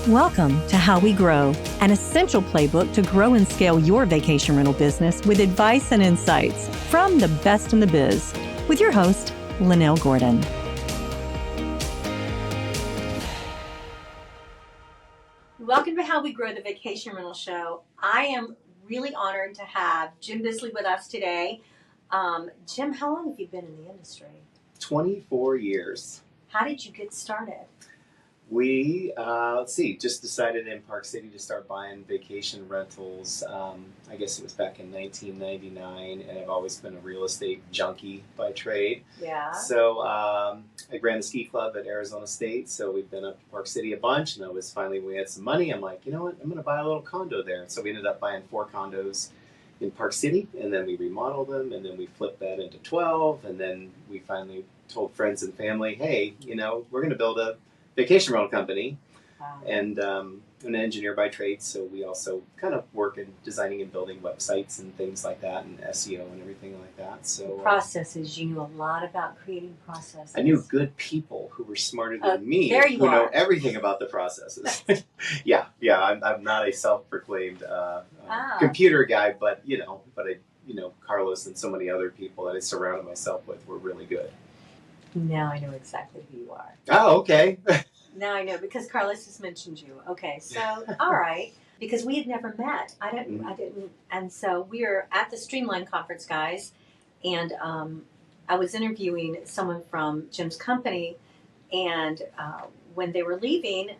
Welcome to How We Grow, an essential playbook to grow and scale your vacation rental business with advice and insights from the best in the biz, with your host, Lynell Gordon. Welcome to How We Grow, the Vacation Rental Show. I am really honored to have Jim Bizily with us today. Jim, how long have you been in the industry? 24 years. How did you get started? We, just decided in Park City to start buying vacation rentals. I guess it was back in 1999, and I've always been a real estate junkie by trade. Yeah. So I ran the ski club at Arizona State, so we've been up to Park City a bunch, and we had some money. I'm like, you know what, I'm going to buy a little condo there. So we ended up buying 4 condos in Park City, and then we remodeled them, and then we flipped that into 12, and then we finally told friends and family, hey, we're going to build a vacation rental company. Wow. And I'm an engineer by trade, so we also kind of work in designing and building websites and things like that, and SEO and everything like that. So processes, you knew a lot about creating processes. I knew good people who were smarter than me, who know everything about the processes. yeah, I'm not a self-proclaimed computer guy, but Carlos and so many other people that I surrounded myself with were really good. Now I know exactly who you are. Oh, okay. Now I know, because Carlos just mentioned you. Okay, so, all right. Because we had never met. I didn't. And so we were at the Streamlined conference, guys. And I was interviewing someone from Jim's company. And when they were leaving,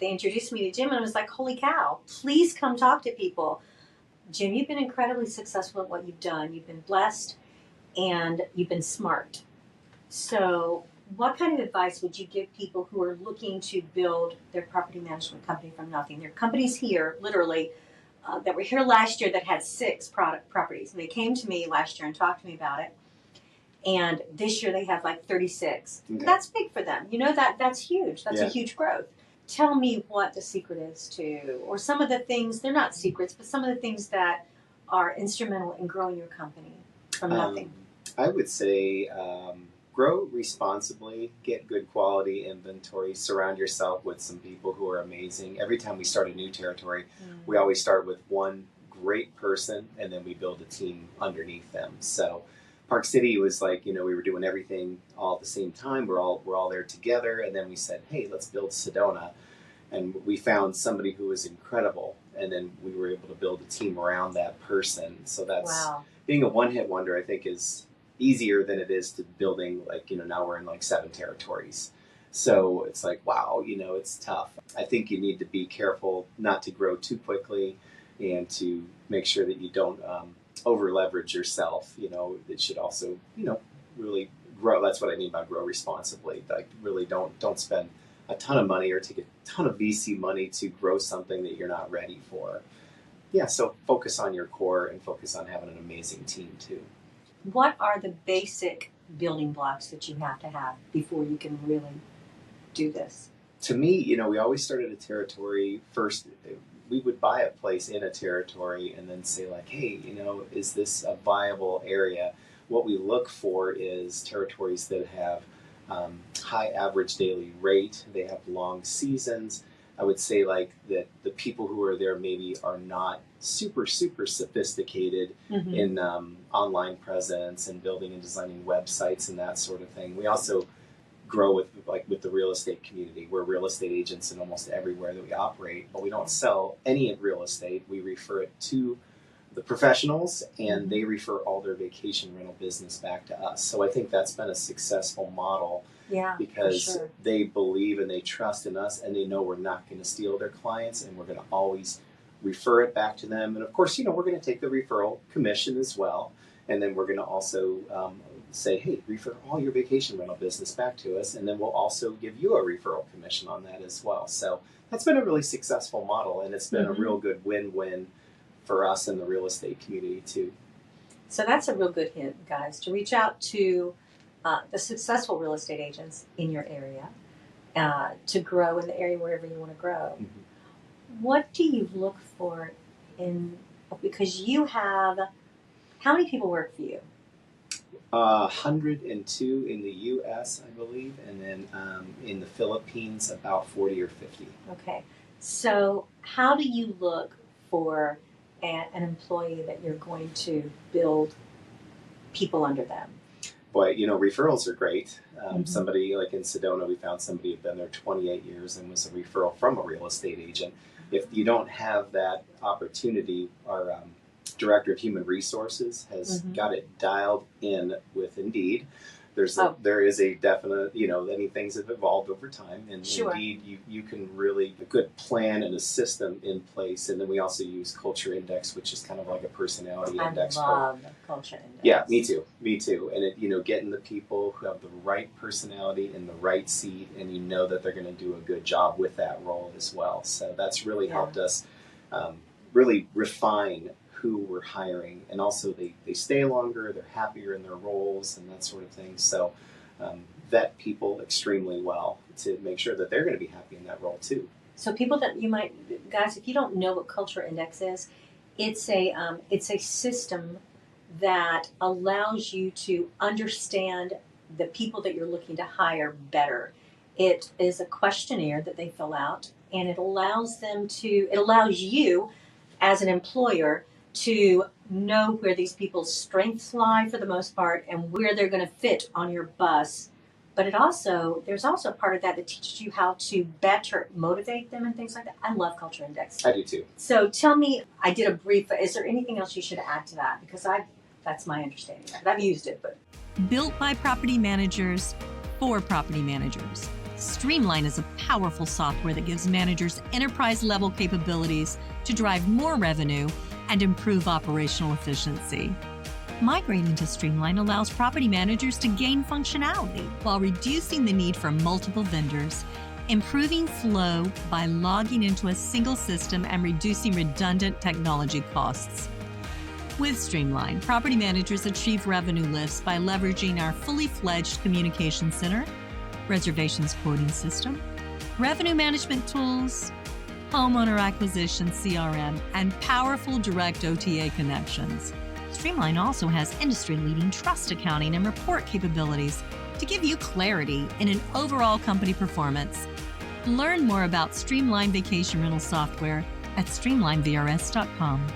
they introduced me to Jim. And I was like, holy cow, please come talk to people. Jim, you've been incredibly successful at what you've done. You've been blessed and you've been smart. So what kind of advice would you give people who are looking to build their property management company from nothing? There are companies here, literally, that were here last year that had 6 properties. And they came to me last year and talked to me about it. And this year they have like 36. Okay. That's big for them. That's huge. That's a huge growth. Tell me what the secret is to, or some of the things, they're not secrets, but some of the things that are instrumental in growing your company from nothing. I would say grow responsibly, get good quality inventory, surround yourself with some people who are amazing. Every time we start a new territory, we always start with one great person, and then we build a team underneath them. So Park City was like, we were doing everything all at the same time. We're all there together, and then we said, hey, let's build Sedona. And we found somebody who was incredible, and then we were able to build a team around that person. So that's being a one-hit wonder, I think, is easier than it is to building, now we're in 7 territories. So it's like, wow, it's tough. I think you need to be careful not to grow too quickly and to make sure that you don't over leverage yourself. It should also, really grow. That's what I mean by grow responsibly. Really don't spend a ton of money or take a ton of VC money to grow something that you're not ready for. Yeah, so focus on your core and focus on having an amazing team too. What are the basic building blocks that you have to have before you can really do this? To me, we always started a territory first. We would buy a place in a territory and then say hey, is this a viable area? What we look for is territories that have high average daily rate. They have long seasons. I would say that the people who are there maybe are not super sophisticated in online presence and building and designing websites and that sort of thing. We also grow with the real estate community. We're real estate agents in almost everywhere that we operate, but we don't sell any real estate. We refer it to the professionals, and they refer all their vacation rental business back to us. So I think that's been a successful model. Yeah, because they believe and they trust in us, and they know we're not going to steal their clients, and we're going to always refer it back to them. And of course, we're going to take the referral commission as well, and then we're going to also say, hey, refer all your vacation rental business back to us, and then we'll also give you a referral commission on that as well. So that's been a really successful model, and it's been a real good win-win for us in the real estate community too. So that's a real good hint, guys, to reach out to the successful real estate agents in your area to grow in the area wherever you want to grow. What do you look for because you have, how many people work for you? 102 in the U.S., I believe, and then in the Philippines, about 40 or 50. Okay. So how do you look for an employee that you're going to build people under them? Boy, referrals are great. Somebody like in Sedona, we found somebody who had been there 28 years and was a referral from a real estate agent. If you don't have that opportunity, our Director of Human Resources has got it dialed in with Indeed. There is a definite, many things have evolved over time, and Indeed, you can really a good plan and a system in place, and then we also use Culture Index, which is kind of like a personality index. I love Culture Index. Yeah, me too. And it, getting the people who have the right personality in the right seat, and you know that they're going to do a good job with that role as well. So that's really helped us really refine who we're hiring, and also they stay longer, they're happier in their roles and that sort of thing. So vet people extremely well to make sure that they're going to be happy in that role too. So people that you might, guys, if you don't know what Culture Index is, it's a system that allows you to understand the people that you're looking to hire better. It is a questionnaire that they fill out, and it allows you as an employer to know where these people's strengths lie for the most part and where they're going to fit on your bus. But there's also a part of that teaches you how to better motivate them and things like that. I love Culture Index. I do too. So tell me, I did a brief, is there anything else you should add to that? Because that's my understanding of it. I've used it, but. Built by property managers for property managers. Streamline is a powerful software that gives managers enterprise-level capabilities to drive more revenue and improve operational efficiency. Migrating to Streamline allows property managers to gain functionality while reducing the need for multiple vendors, improving flow by logging into a single system and reducing redundant technology costs. With Streamline, property managers achieve revenue lifts by leveraging our fully fledged communication center, reservations quoting system, revenue management tools, homeowner acquisition CRM, and powerful direct OTA connections. Streamline also has industry-leading trust accounting and report capabilities to give you clarity in an overall company performance. Learn more about Streamline Vacation Rental Software at streamlinevrs.com.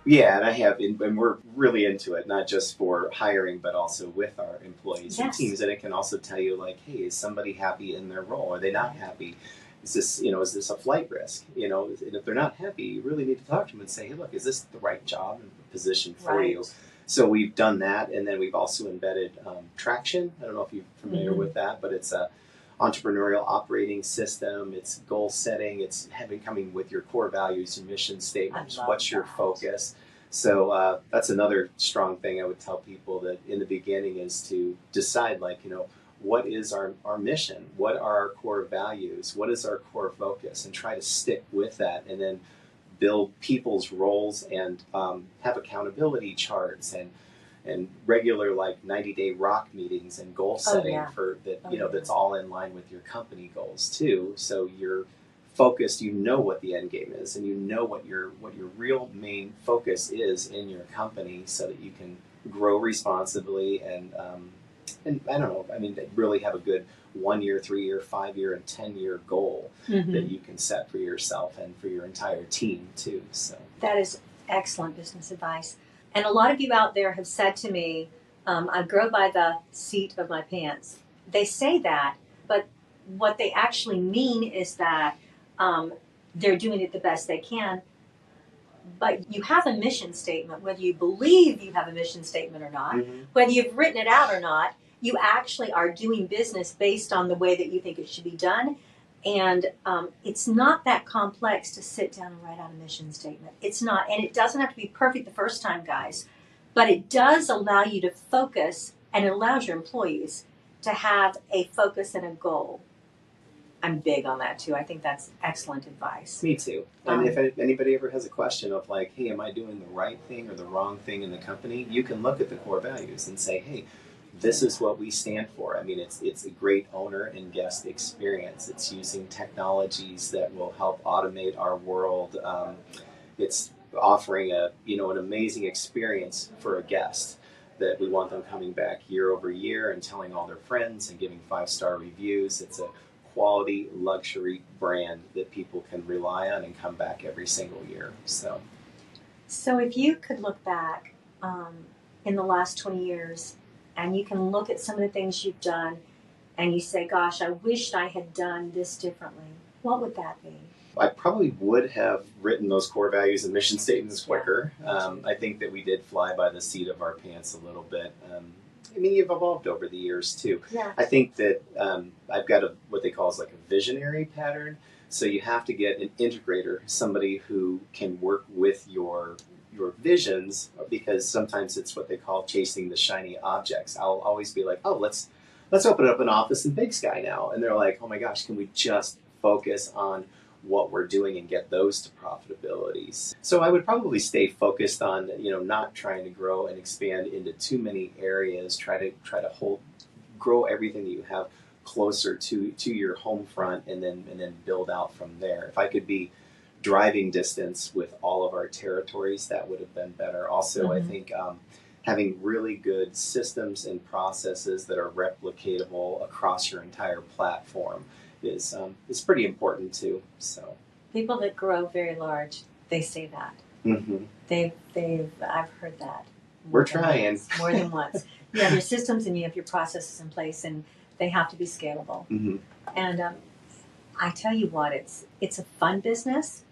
Yeah, and we're really into it, not just for hiring, but also with our employees and teams. And it can also tell you, like, hey, is somebody happy in their role? Are they not happy? Is this a flight risk? And if they're not happy, you really need to talk to them and say, hey, look, is this the right job and position for you? So we've done that, and then we've also embedded Traction. I don't know if you're familiar with that, but it's a entrepreneurial operating system. It's goal setting. It's coming with your core values, your mission statements. What's your focus? So that's another strong thing I would tell people that in the beginning is to decide, what is our mission? What are our core values? What is our core focus? And try to stick with that, and then build people's roles and have accountability charts and regular 90-day rock meetings and goal setting for that. That's all in line with your company goals too. So you're focused. You know what the end game is, and you know what your real main focus is in your company, so that you can grow responsibly and I don't know. I mean, really have a good 1 year, 3 year, 5 year, and 10-year goal that you can set for yourself and for your entire team too. So that is excellent business advice. And a lot of you out there have said to me, I grow by the seat of my pants. They say that, but what they actually mean is that they're doing it the best they can. But you have a mission statement, whether you believe you have a mission statement or not, whether you've written it out or not, you actually are doing business based on the way that you think it should be done. And it's not that complex to sit down and write out a mission statement. It's not, and it doesn't have to be perfect the first time, guys, but it does allow you to focus, and it allows your employees to have a focus and a goal. I'm big on that too. I think that's excellent advice. Me too. And if anybody ever has a question of hey, am I doing the right thing or the wrong thing in the company? You can look at the core values and say, hey, this is what we stand for. I mean, it's a great owner and guest experience. It's using technologies that will help automate our world. It's offering an amazing experience for a guest, that we want them coming back year over year and telling all their friends and giving 5-star reviews. It's a quality luxury brand that people can rely on and come back every single year. So if you could look back in the last 20 years and you can look at some of the things you've done and you say, gosh, I wished I had done this differently, what would that be? I probably would have written those core values and mission statements quicker. I think that we did fly by the seat of our pants a little bit. You've evolved over the years too. Yeah. I think that I've got what they call is like a visionary pattern. So you have to get an integrator, somebody who can work with your visions, because sometimes it's what they call chasing the shiny objects. I'll always be like, oh, let's open up an office in Big Sky now. And they're like, oh my gosh, can we just focus on what we're doing and get those to profitabilities? So I would probably stay focused on, not trying to grow and expand into too many areas. Try to grow everything that you have closer to your home front, and then build out from there. If I could be driving distance with all of our territories, that would have been better. Also, I think having really good systems and processes that are replicatable across your entire platform is pretty important too. So people that grow very large, they say that. I've heard that. We're trying more than once. You have your systems and you have your processes in place, and they have to be scalable. And I tell you what, it's a fun business.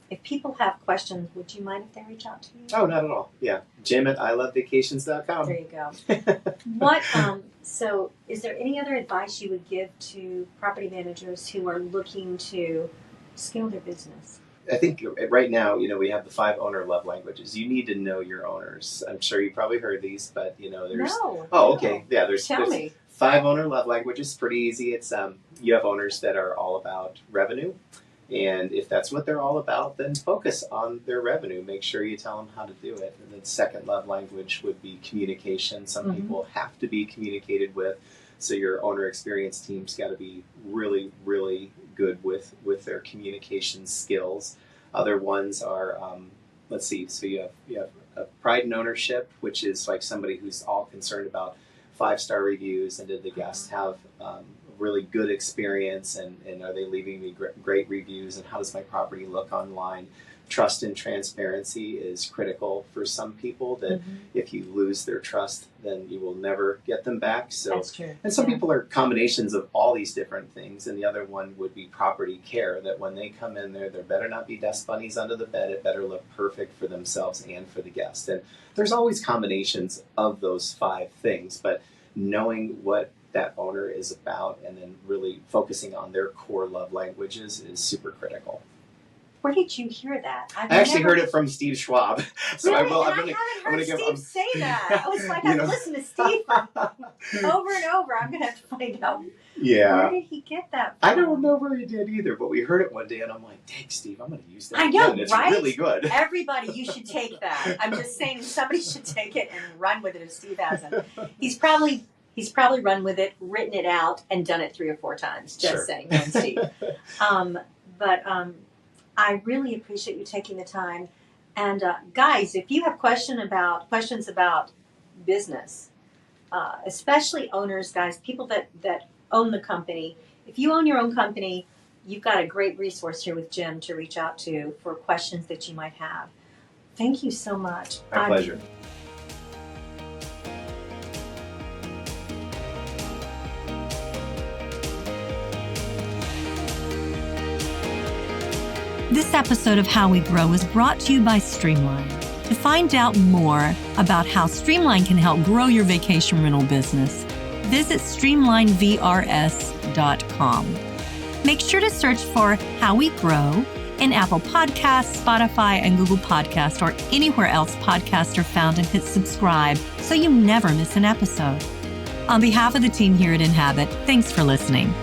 If people have questions, would you mind if they reach out to you? Oh, not at all. Yeah, Jim@ilovevacations.com. There you go. So is there any other advice you would give to property managers who are looking to scale their business? I think right now, we have the 5 owner love languages. You need to know your owners. I'm sure you probably heard these, but there's. No. Oh, okay. Yeah, there's 5 owner love languages. Pretty easy. It's you have owners that are all about revenue. And if that's what they're all about, then focus on their revenue. Make sure you tell them how to do it. And then second love language would be communication. Some people have to be communicated with. So your owner experience team's got to be really, really good with their communication skills. Other ones are, so you have pride in ownership, which is like somebody who's all concerned about 5-star reviews, and did the guests have really good experience, and are they leaving me great reviews, and how does my property look online? Trust and transparency is critical for some people, that if you lose their trust, then you will never get them back. So that's true. And some people are combinations of all these different things. And the other one would be property care, that when they come in there better not be dust bunnies under the bed. It better look perfect for themselves and for the guest. And there's always combinations of those 5 things, but knowing what that owner is about and then really focusing on their core love languages is super critical. Where did you hear that? I actually heard it from Steve Schwab. So really? I'm haven't heard Steve say that. I was like, I've listened to Steve over and over. I'm going to have to find out. Yeah. Where did he get that from? I don't know where he did either, but we heard it one day and I'm like, dang, Steve, I'm going to use that. I know, again. It's right? really good. Everybody, you should take that. I'm just saying somebody should take it and run with it if Steve hasn't. He's probably run with it, written it out, and done it 3 or 4 times. Just saying, no, Steve. I really appreciate you taking the time. And guys, if you have questions about business, especially owners, guys, people that own the company. If you own your own company, you've got a great resource here with Jim to reach out to for questions that you might have. Thank you so much. My pleasure. This episode of How We Grow is brought to you by Streamlined. To find out more about how Streamlined can help grow your vacation rental business, visit streamlinedvrs.com. Make sure to search for How We Grow in Apple Podcasts, Spotify, and Google Podcasts, or anywhere else podcasts are found, and hit subscribe so you never miss an episode. On behalf of the team here at Inhabit, thanks for listening.